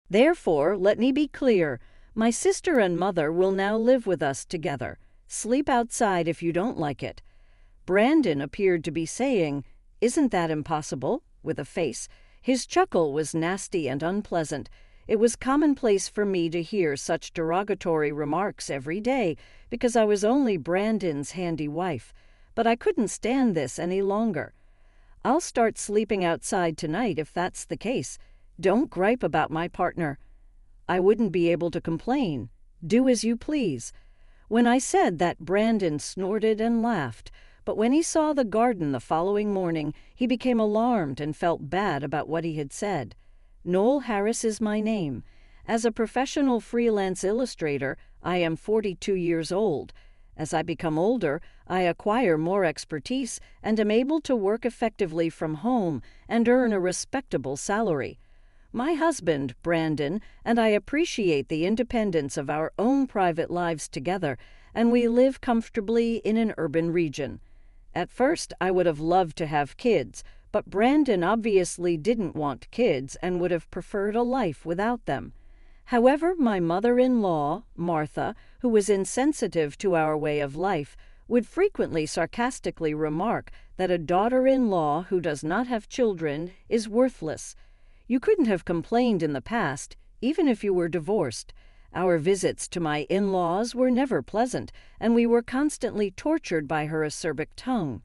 Therefore, let me be clear. My sister and mother will now live with us together. Sleep outside if you don't like it." Brandon appeared to be saying, "Isn't that impossible?" with a face. His chuckle was nasty and unpleasant. It was commonplace for me to hear such derogatory remarks every day because I was only Brandon's handy wife. But I couldn't stand this any longer. "I'll start sleeping outside tonight if that's the case. Don't gripe about my partner." I wouldn't be able to complain. Do as you please. When I said that, Brandon snorted and laughed. But when he saw the garden the following morning, he became alarmed and felt bad about what he had said. Noel Harris is my name. As a professional freelance illustrator, I am 42 years old. As I become older, I acquire more expertise and am able to work effectively from home and earn a respectable salary. My husband, Brandon, and I appreciate the independence of our own private lives together, and we live comfortably in an urban region. At first, I would have loved to have kids, but Brandon obviously didn't want kids and would have preferred a life without them. However, my mother-in-law, Martha, who was insensitive to our way of life, would frequently sarcastically remark that a daughter-in-law who does not have children is worthless. You couldn't have complained in the past, even if you were divorced. Our visits to my in-laws were never pleasant, and we were constantly tortured by her acerbic tongue.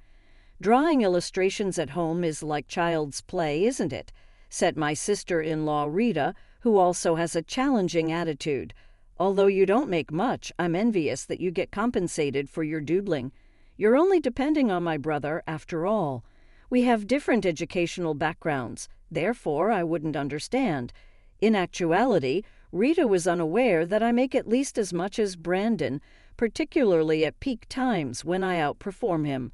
"Drawing illustrations at home is like child's play, isn't it?" said my sister-in-law Rita, who also has a challenging attitude. "Although you don't make much, I'm envious that you get compensated for your doodling. You're only depending on my brother, after all. We have different educational backgrounds, therefore I wouldn't understand. In actuality, Rita was unaware that I make at least as much as Brandon, particularly at peak times when I outperform him."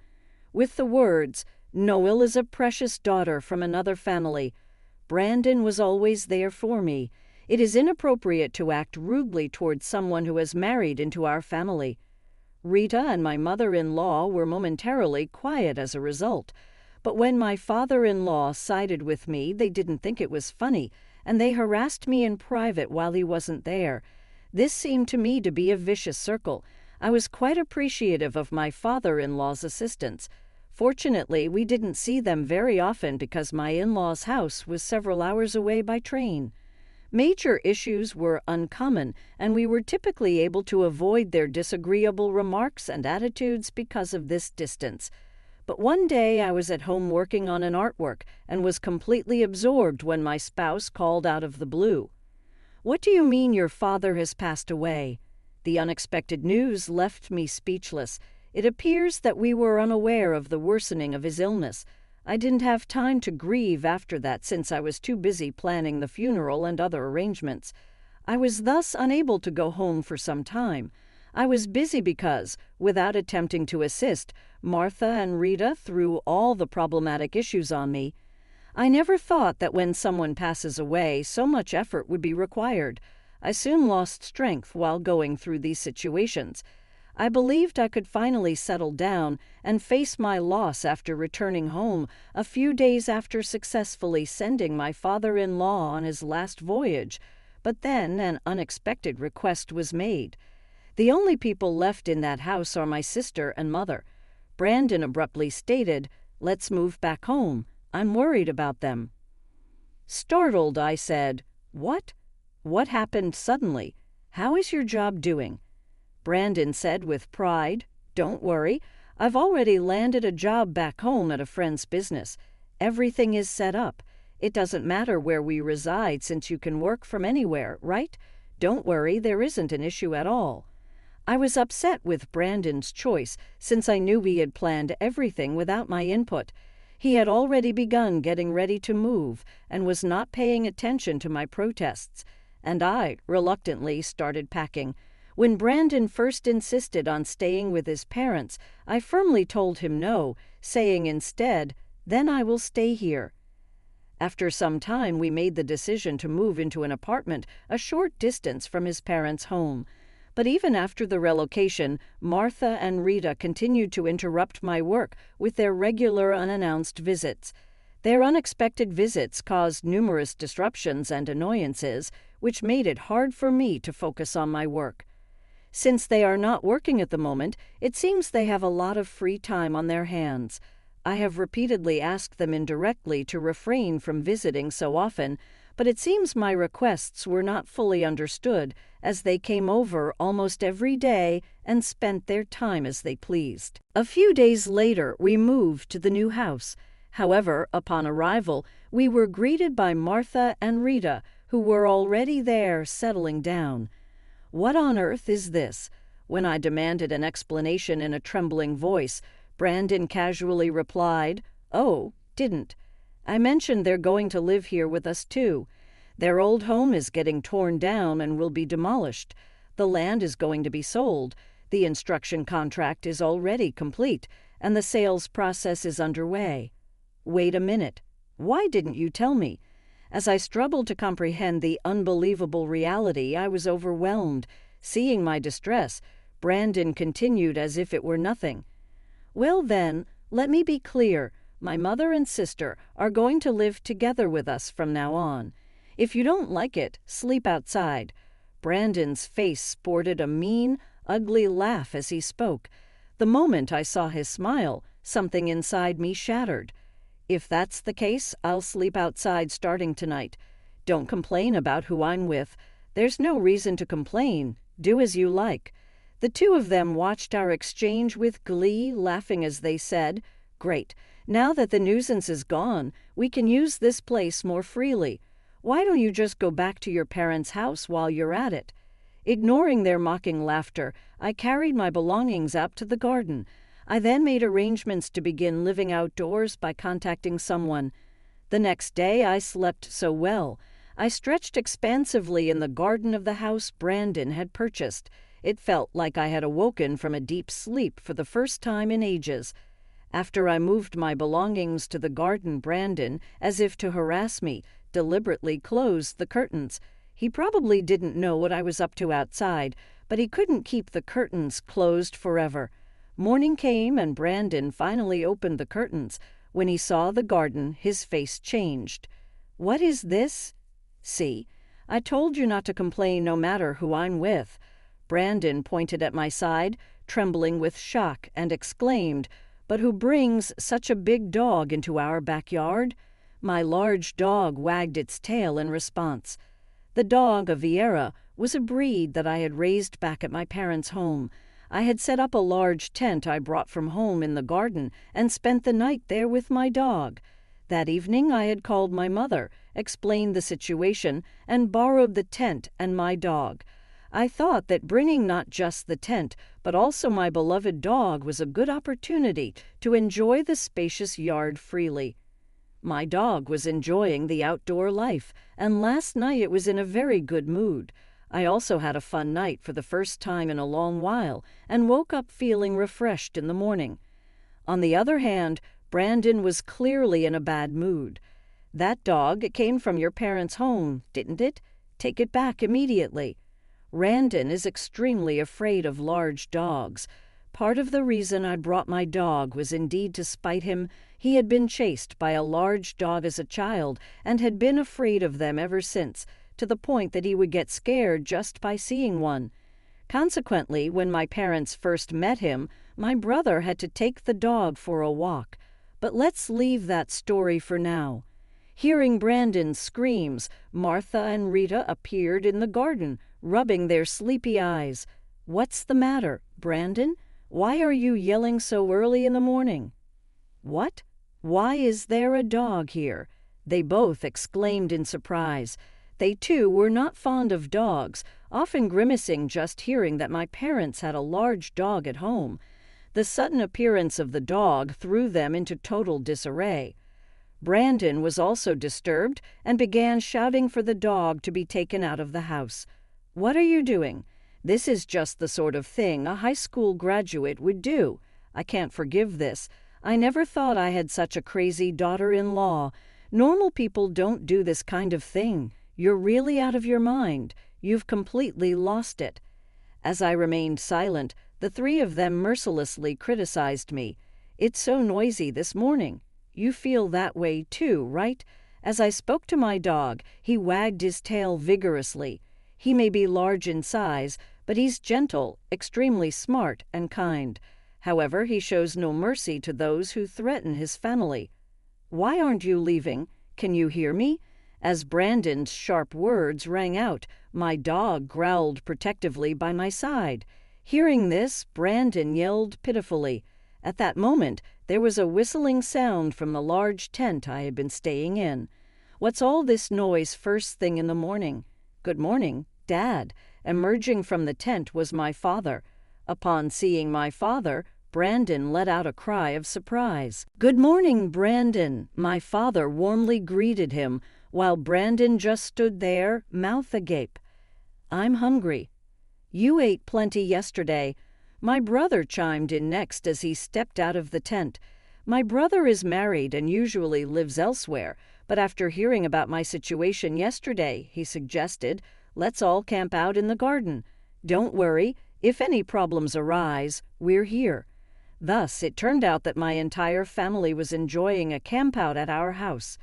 With the words, "Noel is a precious daughter from another family. Brandon was always there for me. It is inappropriate to act rudely towards someone who has married into our family." Rita and my mother-in-law were momentarily quiet as a result. But when my father-in-law sided with me, they didn't think it was funny, and they harassed me in private while he wasn't there. This seemed to me to be a vicious circle. I was quite appreciative of my father-in-law's assistance. Fortunately, we didn't see them very often because my in-law's house was several hours away by train. Major issues were uncommon, and we were typically able to avoid their disagreeable remarks and attitudes because of this distance. But one day I was at home working on an artwork and was completely absorbed when my spouse called out of the blue. "What do you mean your father has passed away?" The unexpected news left me speechless. It appears that we were unaware of the worsening of his illness. I didn't have time to grieve after that since I was too busy planning the funeral and other arrangements. I was thus unable to go home for some time. I was busy because, without attempting to assist, Martha and Rita threw all the problematic issues on me. I never thought that when someone passes away, so much effort would be required. I soon lost strength while going through these situations. I believed I could finally settle down and face my loss after returning home a few days after successfully sending my father-in-law on his last voyage. But then an unexpected request was made. The only people left in that house are my sister and mother. Brandon abruptly stated, "Let's move back home. I'm worried about them." Startled, I said, "What? What happened suddenly? How is your job doing?" Brandon said with pride, "Don't worry. I've already landed a job back home at a friend's business. Everything is set up. It doesn't matter where we reside since you can work from anywhere, right? Don't worry, there isn't an issue at all." I was upset with Brandon's choice since I knew he had planned everything without my input. He had already begun getting ready to move and was not paying attention to my protests, and I, reluctantly, started packing. When Brandon first insisted on staying with his parents, I firmly told him no, saying instead, "Then I will stay here." After some time, we made the decision to move into an apartment a short distance from his parents' home. But even after the relocation, Martha and Rita continued to interrupt my work with their regular unannounced visits. Their unexpected visits caused numerous disruptions and annoyances, which made it hard for me to focus on my work. Since they are not working at the moment, it seems they have a lot of free time on their hands. I have repeatedly asked them indirectly to refrain from visiting so often, but it seems my requests were not fully understood, as they came over almost every day and spent their time as they pleased. A few days later, we moved to the new house. However, upon arrival, we were greeted by Martha and Rita, who were already there settling down. "What on earth is this?" When I demanded an explanation in a trembling voice, Brandon casually replied, "Oh, didn't. I mentioned they're going to live here with us too. Their old home is getting torn down and will be demolished. The land is going to be sold. The instruction contract is already complete, and the sales process is underway." Wait a minute. Why didn't you tell me? As I struggled to comprehend the unbelievable reality, I was overwhelmed. Seeing my distress, Brandon continued as if it were nothing. "Well then, let me be clear. My mother and sister are going to live together with us from now on. If you don't like it, sleep outside." Brandon's face sported a mean, ugly laugh as he spoke. The moment I saw his smile, something inside me shattered. "If that's the case, I'll sleep outside starting tonight. Don't complain about who I'm with. There's no reason to complain. Do as you like." The two of them watched our exchange with glee, laughing as they said, "Great. Now that the nuisance is gone, we can use this place more freely. Why don't you just go back to your parents' house while you're at it?" Ignoring their mocking laughter, I carried my belongings out to the garden. I then made arrangements to begin living outdoors by contacting someone. The next day I slept so well. I stretched expansively in the garden of the house Brandon had purchased. It felt like I had awoken from a deep sleep for the first time in ages. After I moved my belongings to the garden, Brandon, as if to harass me, deliberately closed the curtains. He probably didn't know what I was up to outside, but he couldn't keep the curtains closed forever. Morning came, and Brandon finally opened the curtains. When he saw the garden, his face changed. "What is this?" "See, I told you not to complain no matter who I'm with." Brandon pointed at my side, trembling with shock, and exclaimed, "But who brings such a big dog into our backyard?" My large dog wagged its tail in response. The dog, a Viera, was a breed that I had raised back at my parents' home. I had set up a large tent I brought from home in the garden and spent the night there with my dog. That evening I had called my mother, explained the situation, and borrowed the tent and my dog. I thought that bringing not just the tent, but also my beloved dog was a good opportunity to enjoy the spacious yard freely. My dog was enjoying the outdoor life, and last night it was in a very good mood. I also had a fun night for the first time in a long while, and woke up feeling refreshed in the morning. On the other hand, Brandon was clearly in a bad mood. "That dog came from your parents' home, didn't it? Take it back immediately." Brandon is extremely afraid of large dogs. Part of the reason I brought my dog was indeed to spite him. He had been chased by a large dog as a child and had been afraid of them ever since, to the point that he would get scared just by seeing one. Consequently, when my parents first met him, my brother had to take the dog for a walk. But let's leave that story for now. Hearing Brandon's screams, Martha and Rita appeared in the garden, rubbing their sleepy eyes. "What's the matter, Brandon? Why are you yelling so early in the morning?" "What? Why is there a dog here?" They both exclaimed in surprise. They too were not fond of dogs, often grimacing just hearing that my parents had a large dog at home. The sudden appearance of the dog threw them into total disarray. Brandon was also disturbed and began shouting for the dog to be taken out of the house. "What are you doing? This is just the sort of thing a high school graduate would do. I can't forgive this. I never thought I had such a crazy daughter-in-law. Normal people don't do this kind of thing. You're really out of your mind. You've completely lost it." As I remained silent, the three of them mercilessly criticized me. "It's so noisy this morning. You feel that way too, right? As I spoke to my dog, he wagged his tail vigorously. He may be large in size, but he's gentle, extremely smart, and kind. However, he shows no mercy to those who threaten his family. Why aren't you leaving? Can you hear me? As Brandon's sharp words rang out, my dog growled protectively by my side. Hearing this, Brandon yelled pitifully. At that moment, there was a whistling sound from the large tent I had been staying in. What's all this noise first thing in the morning? Good morning, Dad. Emerging from the tent was my father. Upon seeing my father, Brandon let out a cry of surprise. Good morning, Brandon. My father warmly greeted him, while Brandon just stood there, mouth agape. I'm hungry. You ate plenty yesterday. My brother chimed in next as he stepped out of the tent. My brother is married and usually lives elsewhere, but after hearing about my situation yesterday, he suggested, let's all camp out in the garden. Don't worry, if any problems arise, we're here. Thus, it turned out that my entire family was enjoying a campout at our house.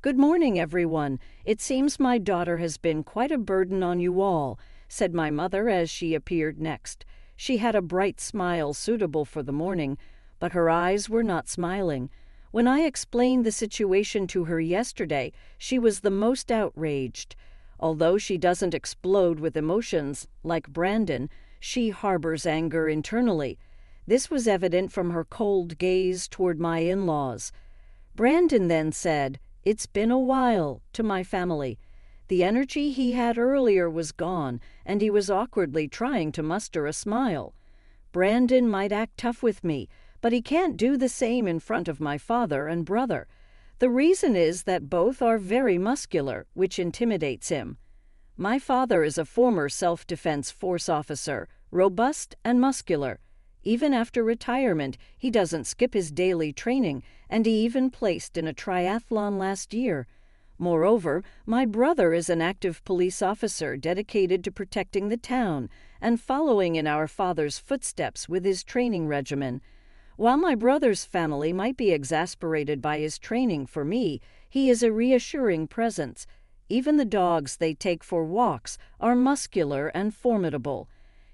Good morning, everyone. It seems my daughter has been quite a burden on you all, said my mother as she appeared next. She had a bright smile suitable for the morning, but her eyes were not smiling. When I explained the situation to her yesterday, she was the most outraged. Although she doesn't explode with emotions, like Brandon, she harbors anger internally. This was evident from her cold gaze toward my in-laws. Brandon then said, "It's been a while," to my family. The energy he had earlier was gone, and he was awkwardly trying to muster a smile. Brandon might act tough with me, but he can't do the same in front of my father and brother. The reason is that both are very muscular, which intimidates him. My father is a former self-defense force officer, robust and muscular. Even after retirement, he doesn't skip his daily training, and he even placed in a triathlon last year. Moreover, my brother is an active police officer dedicated to protecting the town and following in our father's footsteps with his training regimen. While my brother's family might be exasperated by his training for me, he is a reassuring presence. Even the dogs they take for walks are muscular and formidable.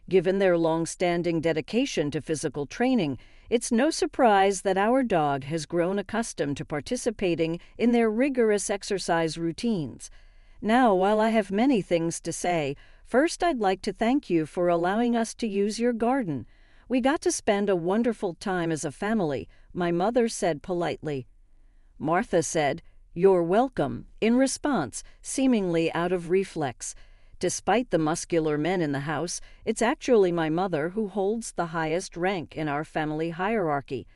Given their long-standing dedication to physical training, it's no surprise that our dog has grown accustomed to participating in their rigorous exercise routines. Now, while I have many things to say, first I'd like to thank you for allowing us to use your garden. We got to spend a wonderful time as a family, my mother said politely. Martha said, "You're welcome," in response, seemingly out of reflex. Despite the muscular men in the house, it's actually my mother who holds the highest rank in our family hierarchy.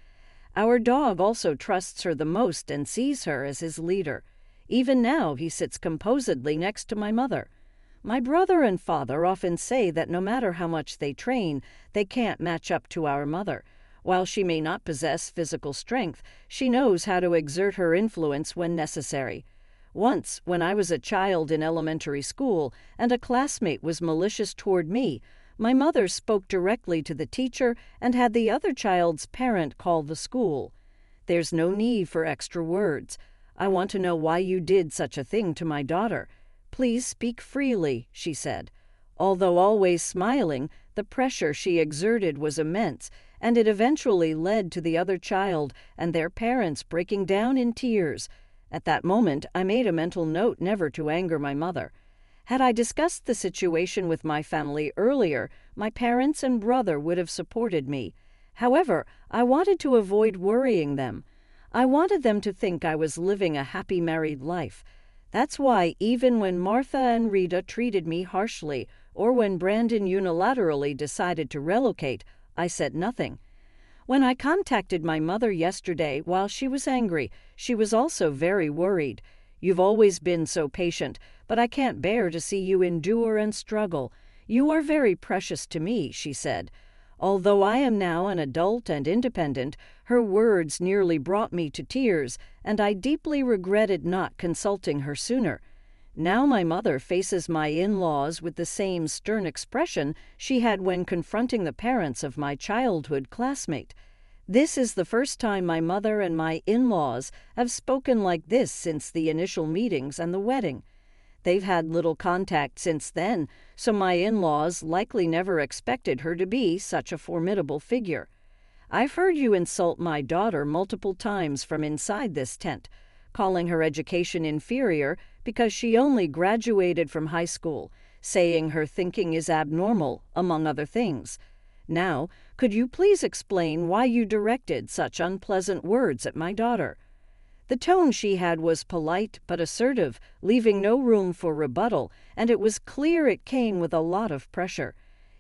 Our dog also trusts her the most and sees her as his leader. Even now, he sits composedly next to my mother. My brother and father often say that no matter how much they train, they can't match up to our mother. While she may not possess physical strength, she knows how to exert her influence when necessary. Once, when I was a child in elementary school and a classmate was malicious toward me, my mother spoke directly to the teacher and had the other child's parent call the school. There's no need for extra words. I want to know why you did such a thing to my daughter. Please speak freely, she said. Although always smiling, the pressure she exerted was immense, and it eventually led to the other child and their parents breaking down in tears. At that moment, I made a mental note never to anger my mother. Had I discussed the situation with my family earlier, my parents and brother would have supported me. However, I wanted to avoid worrying them. I wanted them to think I was living a happy married life. That's why even when Martha and Rita treated me harshly, or when Brandon unilaterally decided to relocate, I said nothing. When I contacted my mother yesterday while she was angry, she was also very worried. You've always been so patient, but I can't bear to see you endure and struggle. You are very precious to me, she said. Although I am now an adult and independent, her words nearly brought me to tears, and I deeply regretted not consulting her sooner. Now my mother faces my in-laws with the same stern expression she had when confronting the parents of my childhood classmate. This is the first time my mother and my in-laws have spoken like this since the initial meetings and the wedding. They've had little contact since then, so my in-laws likely never expected her to be such a formidable figure. I've heard you insult my daughter multiple times from inside this tent, calling her education inferior because she only graduated from high school, saying her thinking is abnormal, among other things. Now, could you please explain why you directed such unpleasant words at my daughter? The tone she had was polite but assertive, leaving no room for rebuttal, and it was clear it came with a lot of pressure.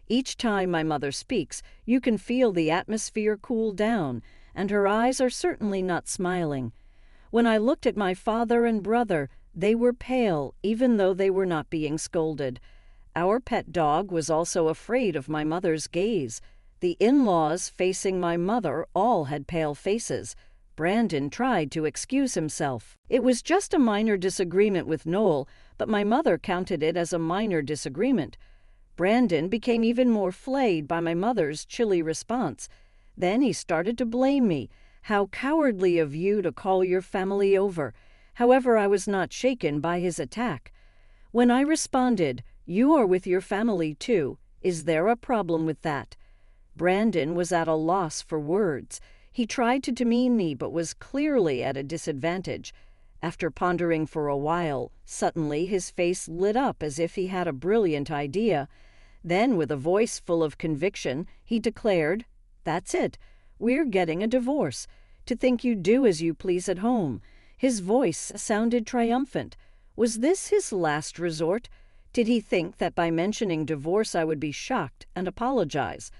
Each time my mother speaks, you can feel the atmosphere cool down, and her eyes are certainly not smiling. When I looked at my father and brother, they were pale, even though they were not being scolded. Our pet dog was also afraid of my mother's gaze. The in-laws facing my mother all had pale faces. Brandon tried to excuse himself. It was just a minor disagreement with Noel, but my mother counted it as a minor disagreement. Brandon became even more flayed by my mother's chilly response. Then he started to blame me. How cowardly of you to call your family over. However, I was not shaken by his attack. When I responded, "You are with your family too. Is there a problem with that?" Brandon was at a loss for words. He tried to demean me, but was clearly at a disadvantage. After pondering for a while, suddenly his face lit up as if he had a brilliant idea. Then, with a voice full of conviction, he declared, "That's it. We're getting a divorce. To think you do as you please at home." His voice sounded triumphant. Was this his last resort? Did he think that by mentioning divorce I would be shocked and apologize?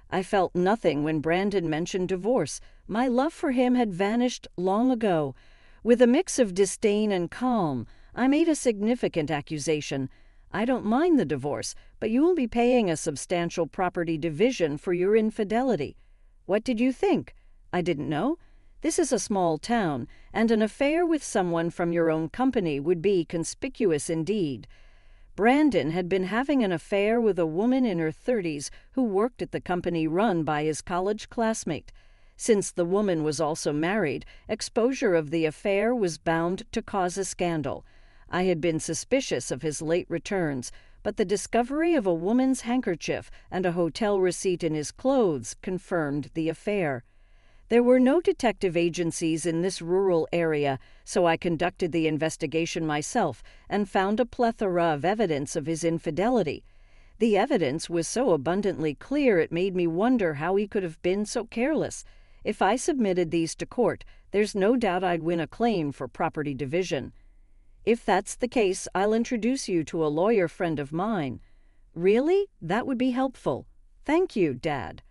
I felt nothing when Brandon mentioned divorce. My love for him had vanished long ago. With a mix of disdain and calm, I made a significant accusation. "I don't mind the divorce, but you will be paying a substantial property division for your infidelity." "What did you think?" "I didn't know. This is a small town, and an affair with someone from your own company would be conspicuous indeed." Brandon had been having an affair with a woman in her 30s who worked at the company run by his college classmate. Since the woman was also married, exposure of the affair was bound to cause a scandal. I had been suspicious of his late returns, but the discovery of a woman's handkerchief and a hotel receipt in his clothes confirmed the affair. There were no detective agencies in this rural area, so I conducted the investigation myself and found a plethora of evidence of his infidelity. The evidence was so abundantly clear it made me wonder how he could have been so careless. If I submitted these to court, there's no doubt I'd win a claim for property division. "If that's the case, I'll introduce you to a lawyer friend of mine." "Really? That would be helpful." "Thank you, Dad."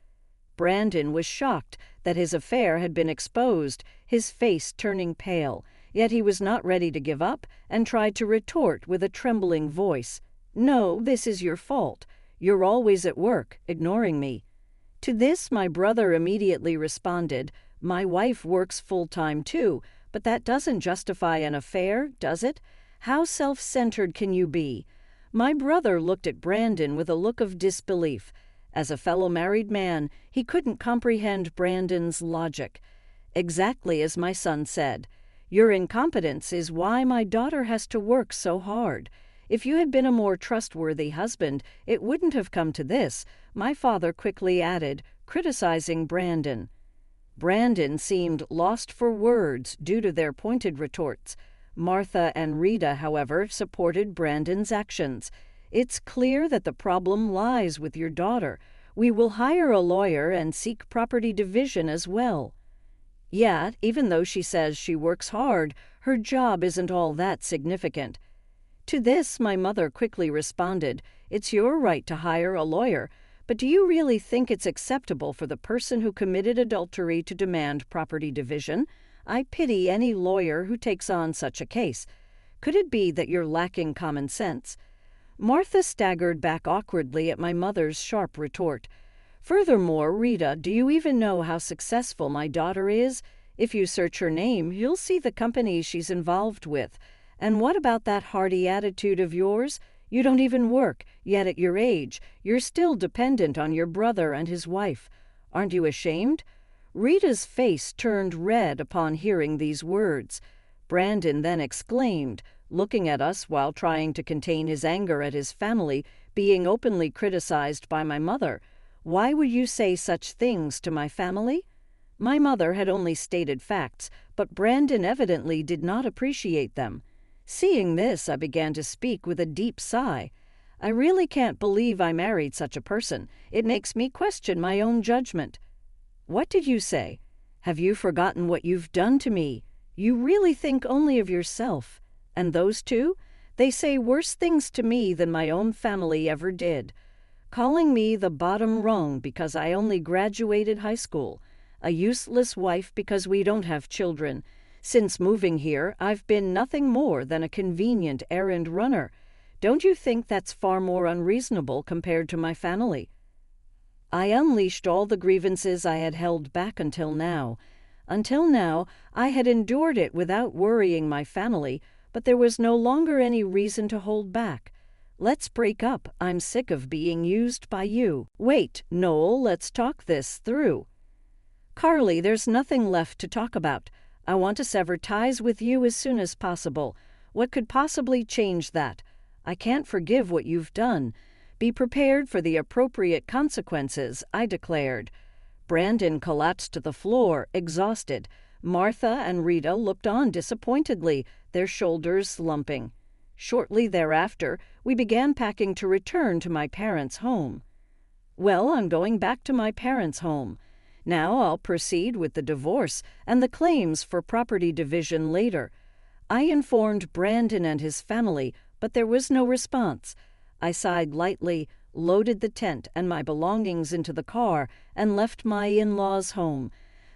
Brandon was shocked that his affair had been exposed, his face turning pale, yet he was not ready to give up and tried to retort with a trembling voice. "No, this is your fault. You're always at work, ignoring me." To this my brother immediately responded, "My wife works full-time too, but that doesn't justify an affair, does it? How self-centered can you be?" My brother looked at Brandon with a look of disbelief. As a fellow married man, he couldn't comprehend Brandon's logic. Exactly as my son said, "Your incompetence is why my daughter has to work so hard. If you had been a more trustworthy husband, it wouldn't have come to this," my father quickly added, criticizing Brandon. Brandon seemed lost for words due to their pointed retorts. Martha and Rita, however, supported Brandon's actions. "It's clear that the problem lies with your daughter. We will hire a lawyer and seek property division as well." Yet, even though she says she works hard, her job isn't all that significant. To this, my mother quickly responded, "It's your right to hire a lawyer, but do you really think it's acceptable for the person who committed adultery to demand property division? I pity any lawyer who takes on such a case. Could it be that you're lacking common sense?" Martha staggered back awkwardly at my mother's sharp retort. "Furthermore, Rita, do you even know how successful my daughter is? If you search her name, you'll see the companies she's involved with. And what about that hearty attitude of yours? You don't even work, yet at your age, you're still dependent on your brother and his wife. Aren't you ashamed?" Rita's face turned red upon hearing these words. Brandon then exclaimed, looking at us while trying to contain his anger at his family being openly criticized by my mother, "Why would you say such things to my family?" My mother had only stated facts, but Brandon evidently did not appreciate them. Seeing this, I began to speak with a deep sigh. "I really can't believe I married such a person. It makes me question my own judgment." "What did you say? Have you forgotten what you've done to me? You really think only of yourself. And those two? They say worse things to me than my own family ever did. Calling me the bottom rung because I only graduated high school, a useless wife because we don't have children. Since moving here, I've been nothing more than a convenient errand runner. Don't you think that's far more unreasonable compared to my family?" I unleashed all the grievances I had held back until now. Until now, I had endured it without worrying my family, but there was no longer any reason to hold back. "Let's break up. I'm sick of being used by you." "Wait, Noel, let's talk this through." "Carly, there's nothing left to talk about. I want to sever ties with you as soon as possible. What could possibly change that? I can't forgive what you've done. Be prepared for the appropriate consequences," I declared. Brandon collapsed to the floor, exhausted. Martha and Rita looked on disappointedly, their shoulders slumping. Shortly thereafter, we began packing to return to my parents' home. "Well, I'm going back to my parents' home. Now I'll proceed with the divorce and the claims for property division later." I informed Brandon and his family, but there was no response. I sighed lightly, loaded the tent and my belongings into the car, and left my in-laws' home.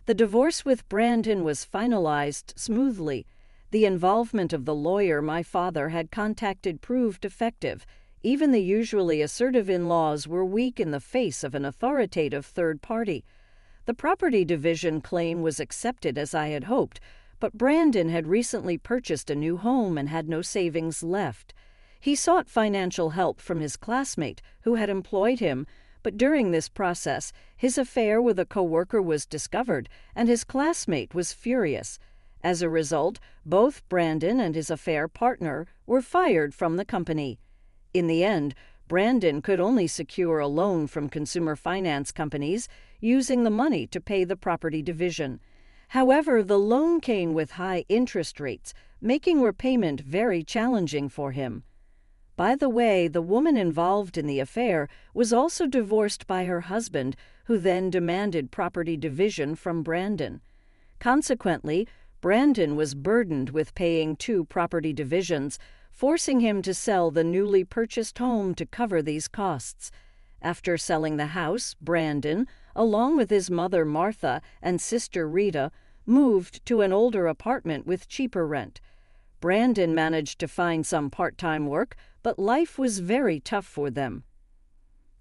The divorce with Brandon was finalized smoothly. The involvement of the lawyer my father had contacted proved effective. Even the usually assertive in-laws were weak in the face of an authoritative third party. The property division claim was accepted as I had hoped, but Brandon had recently purchased a new home and had no savings left. He sought financial help from his classmate, who had employed him, but during this process, his affair with a coworker was discovered, and his classmate was furious. As a result, both Brandon and his affair partner were fired from the company. In the end, Brandon could only secure a loan from consumer finance companies, using the money to pay the property division. However, the loan came with high interest rates, making repayment very challenging for him. By the way, the woman involved in the affair was also divorced by her husband, who then demanded property division from Brandon. Consequently, Brandon was burdened with paying 2 property divisions, forcing him to sell the newly purchased home to cover these costs. After selling the house, Brandon, along with his mother Martha and sister Rita, moved to an older apartment with cheaper rent. Brandon managed to find some part-time work, but life was very tough for them.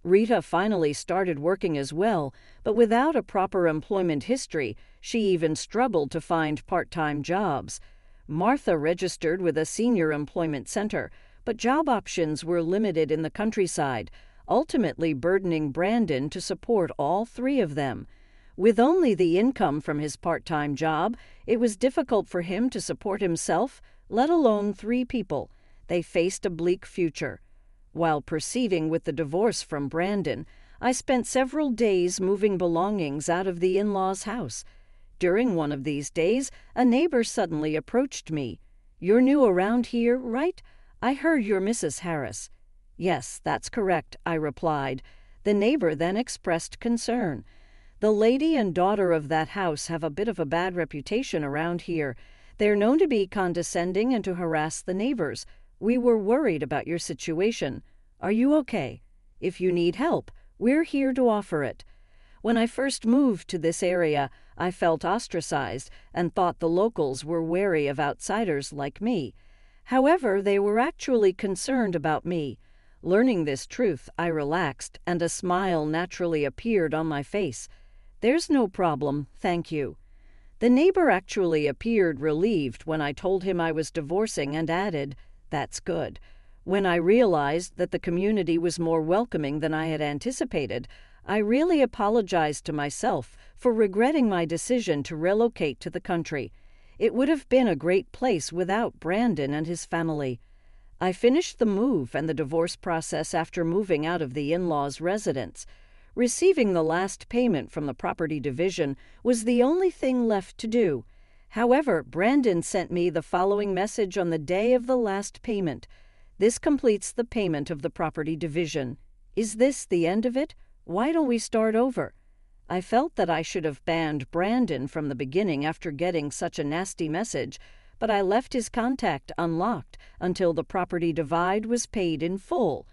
Rita finally started working as well, but without a proper employment history, she even struggled to find part-time jobs. Martha registered with a senior employment center, but job options were limited in the countryside, ultimately burdening Brandon to support all 3 of them. With only the income from his part-time job, it was difficult for him to support himself, let alone 3 people. They faced a bleak future. While proceeding with the divorce from Brandon, I spent several days moving belongings out of the in-laws' house. During one of these days, a neighbor suddenly approached me. "You're new around here, right? I heard you're Mrs. Harris." "Yes, that's correct," I replied. The neighbor then expressed concern. "The lady and daughter of that house have a bit of a bad reputation around here. They're known to be condescending and to harass the neighbors. We were worried about your situation. Are you okay? If you need help, we're here to offer it." When I first moved to this area, I felt ostracized and thought the locals were wary of outsiders like me. However, they were actually concerned about me. Learning this truth, I relaxed, and a smile naturally appeared on my face. "There's no problem, thank you." The neighbor actually appeared relieved when I told him I was divorcing and added, "That's good." When I realized that the community was more welcoming than I had anticipated, I really apologized to myself for regretting my decision to relocate to the country. It would have been a great place without Brandon and his family. I finished the move and the divorce process after moving out of the in-laws' residence. Receiving the last payment from the property division was the only thing left to do. However, Brandon sent me the following message on the day of the last payment. This completes the payment of the property division. Is this the end of it? Why don't we start over? I felt that I should have banned Brandon from the beginning after getting such a nasty message, but I left his contact unlocked until the property divide was paid in full.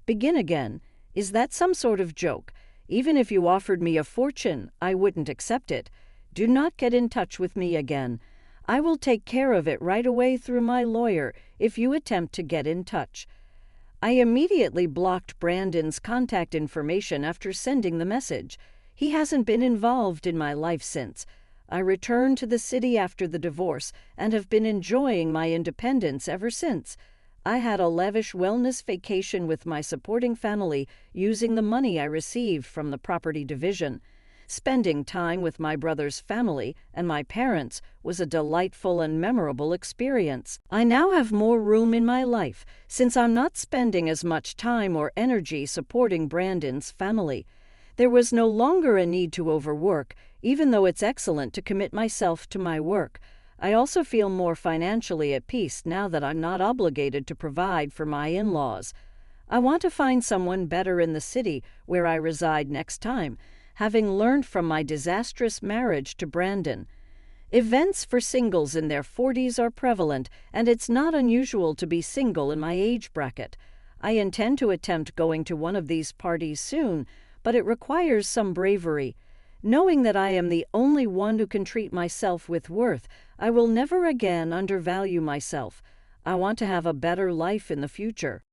Begin again. Is that some sort of joke? Even if you offered me a fortune, I wouldn't accept it. Do not get in touch with me again. I will take care of it right away through my lawyer if you attempt to get in touch. I immediately blocked Brandon's contact information after sending the message. He hasn't been involved in my life since. I returned to the city after the divorce and have been enjoying my independence ever since. I had a lavish wellness vacation with my supporting family using the money I received from the property division. Spending time with my brother's family and my parents was a delightful and memorable experience. I now have more room in my life since I'm not spending as much time or energy supporting Brandon's family. There was no longer a need to overwork, even though it's excellent to commit myself to my work. I also feel more financially at peace now that I'm not obligated to provide for my in-laws. I want to find someone better in the city where I reside next time, having learned from my disastrous marriage to Brandon. Events for singles in their 40s are prevalent, and it's not unusual to be single in my age bracket. I intend to attempt going to one of these parties soon, but it requires some bravery. Knowing that I am the only one who can treat myself with worth, I will never again undervalue myself. I want to have a better life in the future.